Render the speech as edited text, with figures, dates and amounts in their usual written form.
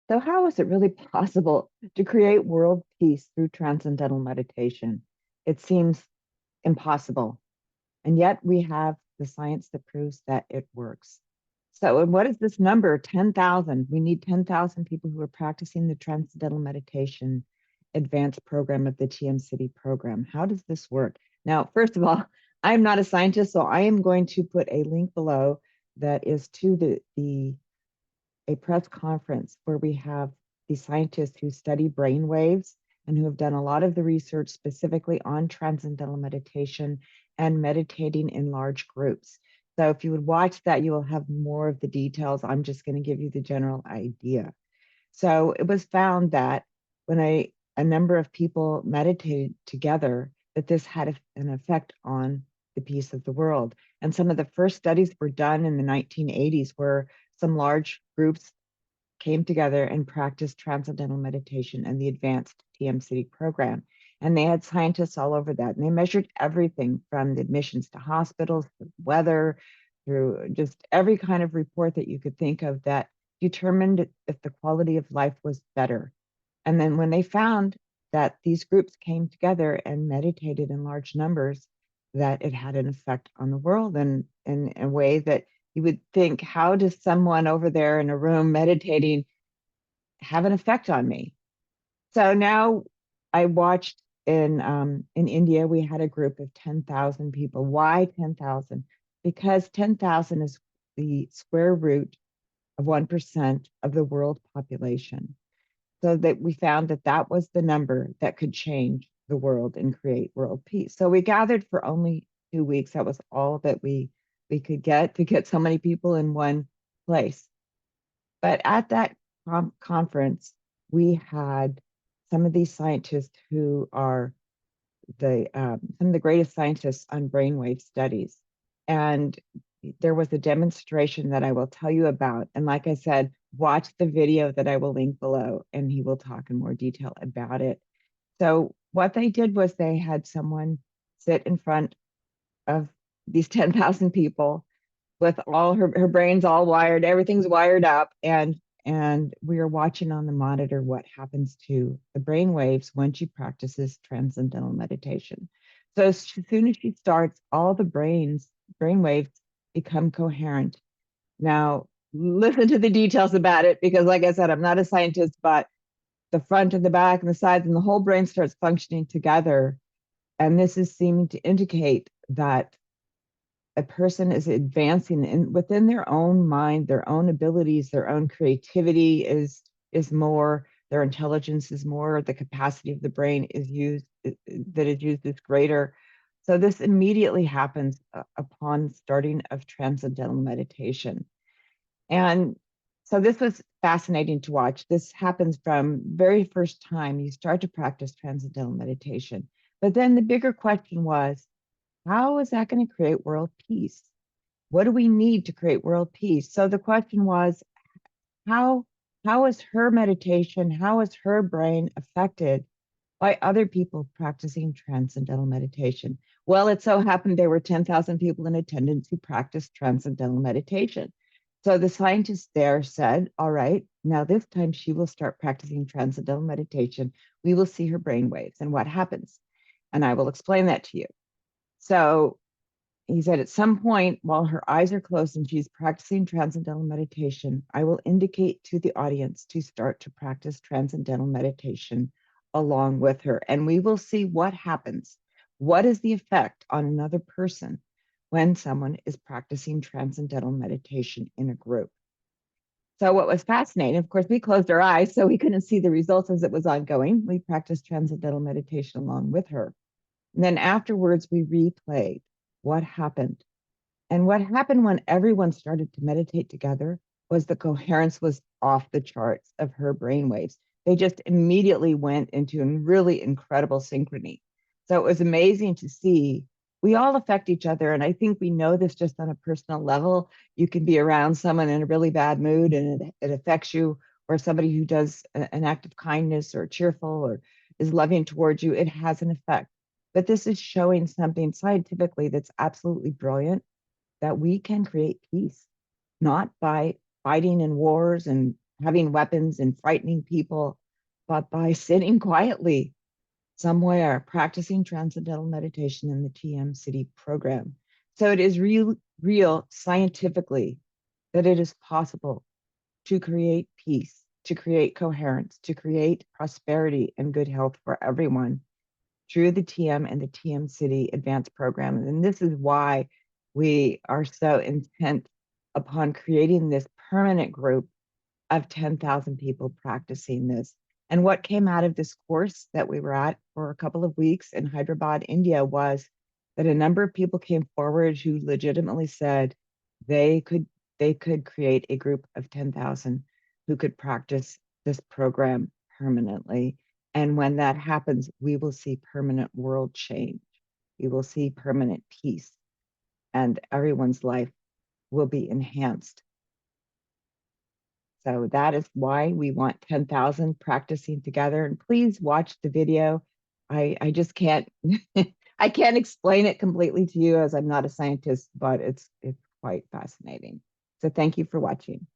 So, how is it really possible to create world peace through transcendental meditation? It seems impossible. And yet we have the science that proves that it works. So, and what is this number? 10,000. We need 10,000 people who are practicing the Transcendental Meditation Advanced program of the TM Sidhi program. How does this work? Now, first of all, I'm not a scientist, so I am going to put a link below that is to the a press conference where we have the scientists who study brain waves and who have done a lot of the research specifically on transcendental meditation and meditating in large groups. So if you would watch that, you will have more of the details. I'm just going to give you the general idea. So it was found that when a number of people meditated together, that this had an effect on the peace of the world. And some of the first studies were done in the 1980s, where some large groups came together and practiced transcendental meditation and the advanced TM Sidhi program. And they had scientists all over that. And they measured everything from the admissions to hospitals, to weather, through just every kind of report that you could think of that determined if the quality of life was better. And then when they found that these groups came together and meditated in large numbers, that it had an effect on the world and in a way that you would think, how does someone over there in a room meditating have an effect on me? So now I watched in India, we had a group of 10,000 people. Why 10,000? Because 10,000 is the square root of 1% of the world population. So that we found that that was the number that could change the world and create world peace. So we gathered for only 2 weeks. That was all that we could get to get so many people in one place. But at that conference, we had some of these scientists who are some of the greatest scientists on brainwave studies. And there was a demonstration that I will tell you about. And like I said, watch the video that I will link below, and he will talk in more detail about it. So what they did was they had someone sit in front of these 10,000 people with all her brain's all wired, everything's wired up, and we are watching on the monitor what happens to the brain waves when she practices transcendental meditation. So as soon as she starts, all the brain waves become coherent. Now, listen to the details about it, because like I said, I'm not a scientist, but the front and the back and the sides and the whole brain starts functioning together. And this is seeming to indicate that a person is advancing within their own mind, their own abilities, their own creativity is more, their intelligence is more, the capacity of the brain is used is greater. So this immediately happens upon starting of transcendental meditation. And so this was fascinating to watch. This happens from very first time you start to practice transcendental meditation. But then the bigger question was, how is that going to create world peace? What do we need to create world peace? So the question was, how how is her meditation, how is her brain affected by other people practicing transcendental meditation? Well, it so happened there were 10,000 people in attendance who practiced transcendental meditation. So the scientists there said, all right, now this time she will start practicing transcendental meditation. We will see her brain waves and what happens. And I will explain that to you. So he said, at some point while her eyes are closed and she's practicing transcendental meditation, I will indicate to the audience to start to practice transcendental meditation along with her. And we will see what happens. What is the effect on another person when someone is practicing transcendental meditation in a group? So what was fascinating, of course, we closed our eyes, so we couldn't see the results as it was ongoing. We practiced transcendental meditation along with her. And then afterwards, we replayed what happened. And what happened when everyone started to meditate together was the coherence was off the charts of her brainwaves. They just immediately went into a really incredible synchrony. So it was amazing to see. We all affect each other. And I think we know this just on a personal level. You can be around someone in a really bad mood and it affects you, or somebody who does an act of kindness or cheerful or is loving towards you, it has an effect. But this is showing something scientifically that's absolutely brilliant, that we can create peace, not by fighting in wars and having weapons and frightening people, but by sitting quietly somewhere, practicing transcendental meditation in the TM Sidhi program. So it is real scientifically that it is possible to create peace, to create coherence, to create prosperity and good health for everyone through the TM and the TM Sidhi advanced programs. And this is why we are so intent upon creating this permanent group of 10,000 people practicing this. And what came out of this course that we were at for a couple of weeks in Hyderabad, India, was that a number of people came forward who legitimately said they could create a group of 10,000 who could practice this program permanently. And when that happens, we will see permanent world change. We will see permanent peace, and everyone's life will be enhanced. So that is why we want 10,000 practicing together. And please watch the video. I just can't I can't explain it completely to you as I'm not a scientist, but it's quite fascinating. So thank you for watching.